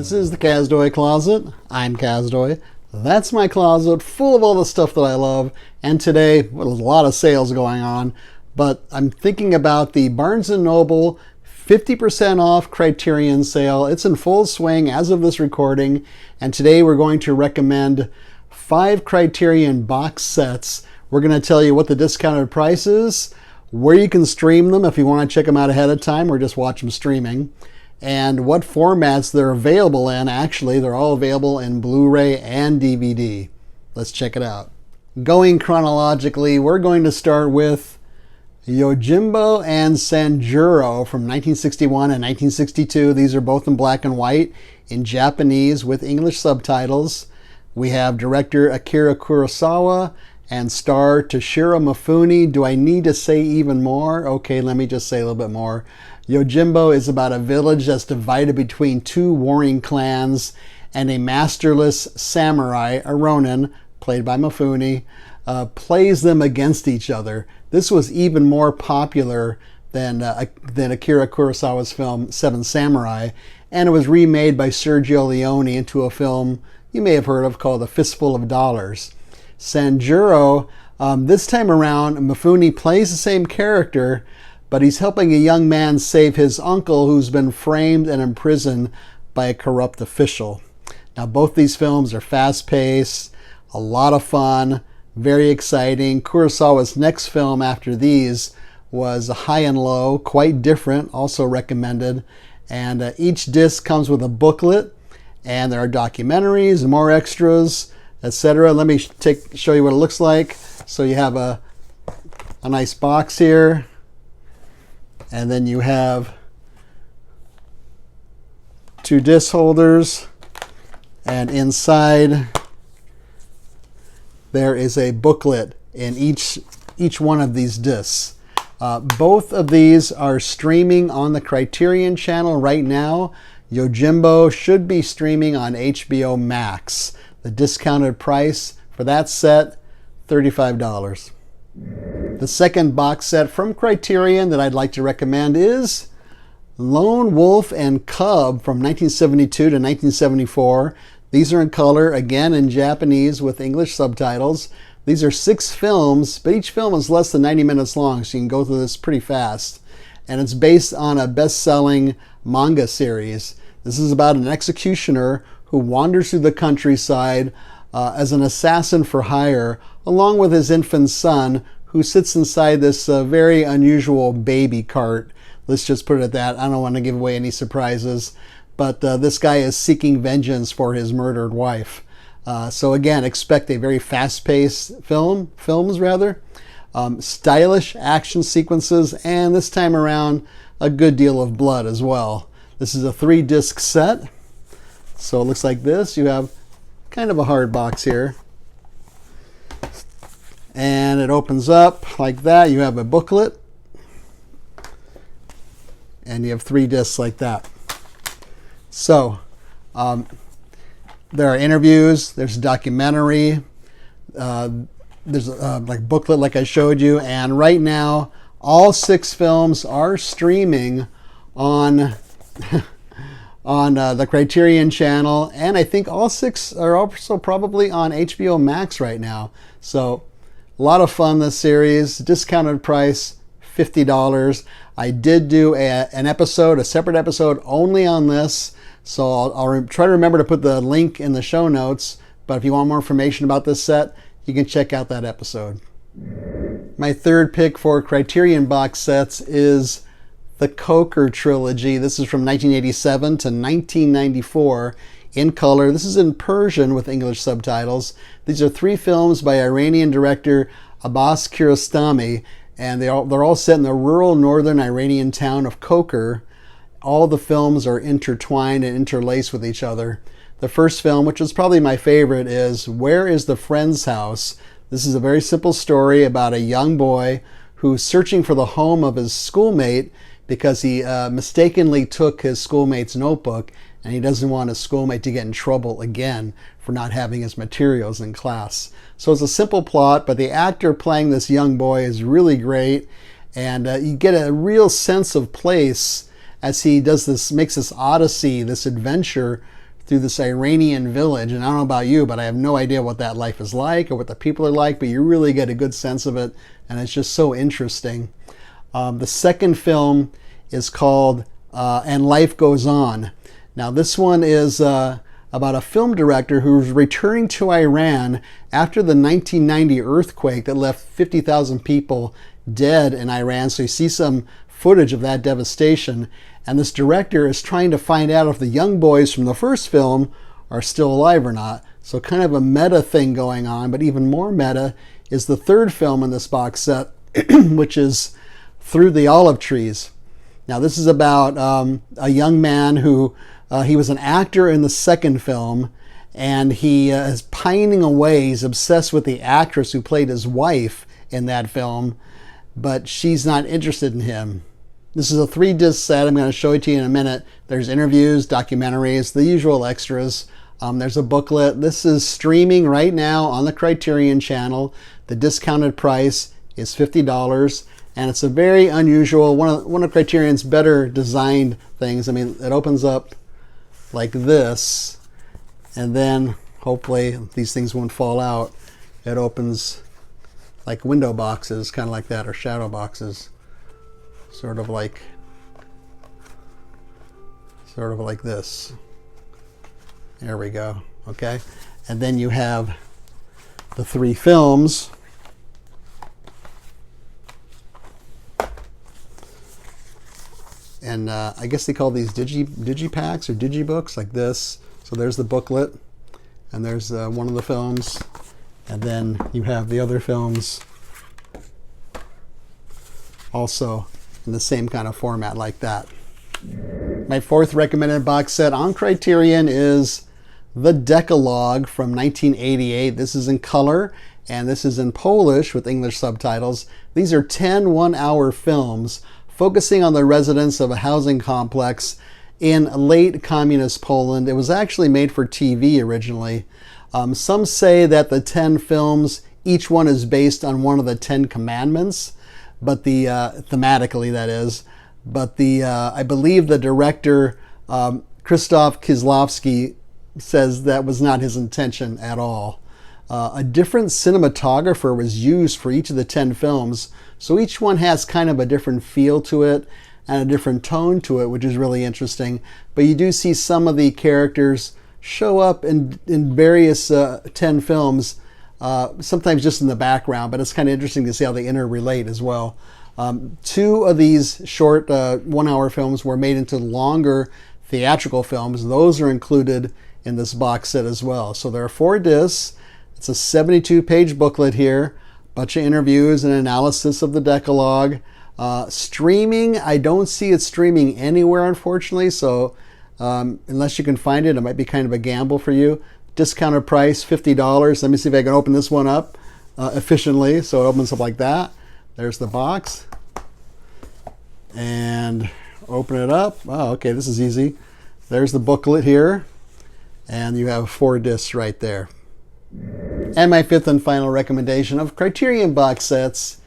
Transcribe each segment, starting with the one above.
This is the Kazdoy Closet. I'm Kazdoy. That's my closet full of all the stuff that I love. And today, well, there's a lot of sales going on, but I'm thinking about the Barnes & Noble 50% off Criterion sale. It's in full swing as of this recording. And today we're going to recommend 5 Criterion box sets. We're going to tell you what the discounted price is, where you can stream them if you want to check them out ahead of time or just watch them streaming, and what formats they're available in. Actually, they're all available in Blu-ray and DVD. Let's check it out. Going chronologically, we're going to start with Yojimbo and Sanjuro from 1961 and 1962. These are both in black and white in Japanese with English subtitles. We have director Akira Kurosawa and star Toshiro Mifune. Do I need to say even more? Okay, let me just say a little bit more. Yojimbo is about a village that's divided between 2 warring clans, and a masterless samurai, a ronin, played by Mifune, plays them against each other. This was even more popular than Akira Kurosawa's film Seven Samurai, and it was remade by Sergio Leone into a film you may have heard of called A Fistful of Dollars. Sanjuro, this time around, Mifune plays the same character, but he's helping a young man save his uncle who's been framed and imprisoned by a corrupt official. Now, both these films are fast-paced, a lot of fun, very exciting. Kurosawa's next film after these was High and Low, quite different, also recommended. And each disc comes with a booklet, and there are documentaries, more extras, etc. Let me show you what it looks like. So you have a nice box here. And then you have 2 disc holders, and inside there is a booklet in each one of these discs. Both of these are streaming on the Criterion channel right now. Yojimbo should be streaming on HBO Max. The discounted price for that set, $35. The second box set from Criterion that I'd like to recommend is Lone Wolf and Cub from 1972 to 1974. These are in color, again in Japanese with English subtitles. These are 6 films, but each film is less than 90 minutes long, so you can go through this pretty fast. And it's based on a best-selling manga series. This is about an executioner who wanders through the countryside as an assassin for hire, along with his infant son, who sits inside this very unusual baby cart. Let's just put it at that. I don't want to give away any surprises, but this guy is seeking vengeance for his murdered wife. So again, expect a very fast-paced films, stylish action sequences, and this time around, a good deal of blood as well. This is a 3-disc set. So it looks like this. You have kind of a hard box here. And it opens up like that. You have a booklet. And you have 3 discs like that. So there are interviews. There's a documentary. There's a booklet like I showed you. And right now, all 6 films are streaming on the Criterion channel, and I think all 6 are also probably on HBO Max right now. So a lot of fun, this series. Discounted price, $50. I did do a separate episode only on this, so I'll try to remember to put the link in the show notes, but if you want more information about this set, you can check out that episode. My third pick for Criterion box sets is the Before Trilogy. This is from 1987 to 1994 in color. This is in Persian with English subtitles. These are 3 films by Iranian director Abbas Kiarostami, and they're all set in the rural northern Iranian town of Koker. All the films are intertwined and interlaced with each other. The first film, which is probably my favorite, is Where is the Friend's House? This is a very simple story about a young boy who's searching for the home of his schoolmate because he mistakenly took his schoolmate's notebook, and he doesn't want his schoolmate to get in trouble again for not having his materials in class. So it's a simple plot, but the actor playing this young boy is really great, and you get a real sense of place as he does this, makes this odyssey, this adventure through this Iranian village. And I don't know about you, but I have no idea what that life is like or what the people are like, but you really get a good sense of it. And it's just so interesting. The second film is called And Life Goes On. Now this one is about a film director who's returning to Iran after the 1990 earthquake that left 50,000 people dead in Iran. So you see some footage of that devastation. And this director is trying to find out if the young boys from the first film are still alive or not. So kind of a meta thing going on, but even more meta is the third film in this box set, which is Through the Olive Trees. Now this is about a young man who, he was an actor in the second film, and he is pining away. He's obsessed with the actress who played his wife in that film, but she's not interested in him. This is a 3-disc set. I'm going to show it to you in a minute. There's interviews, documentaries, the usual extras. There's a booklet. This is streaming right now on the Criterion channel. The discounted price is $50, and it's a very unusual, one of Criterion's better designed things. I mean, it opens up like this, and then hopefully these things won't fall out. It opens like window boxes, kind of like that, or shadow boxes. Sort of like this. There we go. Okay, and then you have the 3 films. And I guess they call these digipacks or digibooks, like this. So there's the booklet, and there's one of the films, and then you have the other films also in the same kind of format like that. My 4th recommended box set on Criterion is the Decalog from 1988. This is in color, and this is in Polish with English subtitles. These are 10 one-hour films focusing on the residents of a housing complex in late communist Poland. It was actually made for TV originally. Some say that the 10 films, each one is based on one of the 10 commandments, but the thematically that is. But the I believe the director Krzysztof Kieslowski says that was not his intention at all. A different cinematographer was used for each of the 10 films, so each one has kind of a different feel to it and a different tone to it, which is really interesting. But you do see some of the characters show up in various 10 films, sometimes just in the background, but it's kind of interesting to see how they interrelate as well. 2 of these short 1-hour films were made into longer theatrical films. Those are included in this box set as well. So there are 4 discs. It's a 72-page booklet here, bunch of interviews and analysis of the Decalog. Streaming, I don't see it streaming anywhere, unfortunately, so unless you can find it, it might be kind of a gamble for you. Discounted price, $50. Let me see if I can open this one up efficiently. So it opens up like that. There's the box. And open it up. Oh, okay, this is easy. There's the booklet here. And you have 4 discs right there. And my 5th and final recommendation of Criterion box sets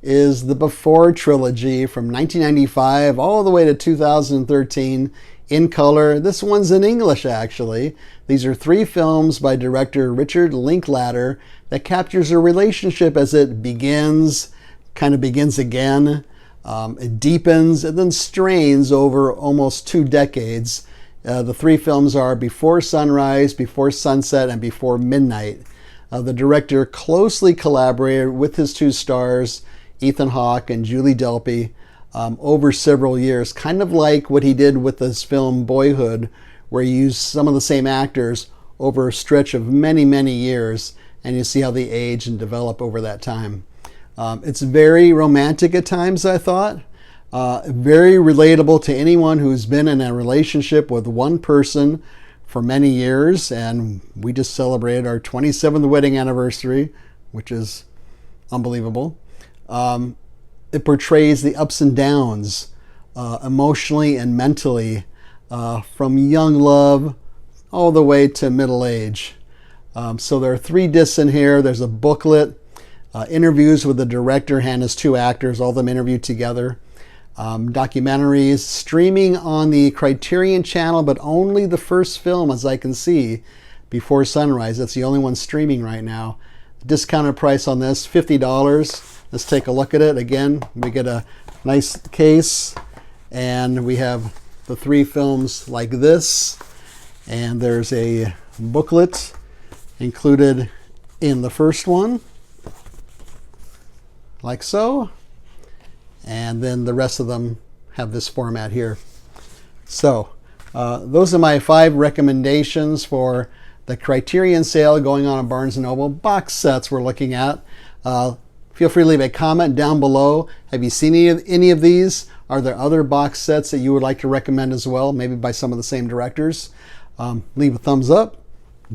is the Before Trilogy from 1995 all the way to 2013 in color. This one's in English, actually. These are 3 films by director Richard Linklater that captures a relationship as it begins, kind of begins again, it deepens, and then strains over almost 2 decades. The 3 films are Before Sunrise, Before Sunset, and Before Midnight. The director closely collaborated with his 2 stars, Ethan Hawke and Julie Delpy, over several years, kind of like what he did with this film Boyhood, where he used some of the same actors over a stretch of many, many years, and you see how they age and develop over that time. It's very romantic at times, I thought. Very relatable to anyone who's been in a relationship with one person for many years, and we just celebrated our 27th wedding anniversary, which is unbelievable. It portrays the ups and downs emotionally and mentally from young love all the way to middle age. So there are 3 discs in here. There's a booklet, interviews with the director and his 2 actors, all of them interviewed together. documentaries, streaming on the Criterion channel, but only the first film, as I can see, Before Sunrise. That's the only one streaming right now. Discounted price on this, $50. Let's take a look at it. Again, we get a nice case, and we have the 3 films like this, and there's a booklet included in the first one, like so, and then the rest of them have this format here. So those are my 5 recommendations for the Criterion sale going on at Barnes & Noble. Box sets we're looking at. Feel free to leave a comment down below. Have you seen any of these? Are there other box sets that you would like to recommend as well, maybe by some of the same directors? Leave a thumbs up.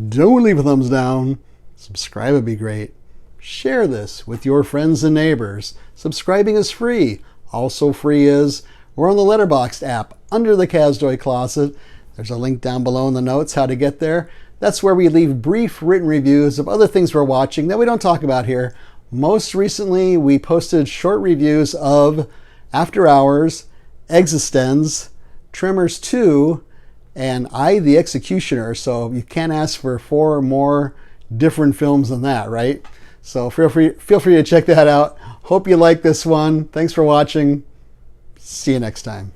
Don't leave a thumbs down. Subscribe would be great. Share this with your friends and neighbors. Subscribing is free. Also free is we're on the Letterboxd app under the Kazdoy Closet. There's a link down below in the notes how to get there. That's where we leave brief written reviews of other things we're watching that we don't talk about here. Most recently, we posted short reviews of After Hours, Existenz, Tremors 2, and I, the Executioner. So you can't ask for 4 more different films than that, right? So feel free to check that out. Hope you like this one. Thanks for watching. See you next time.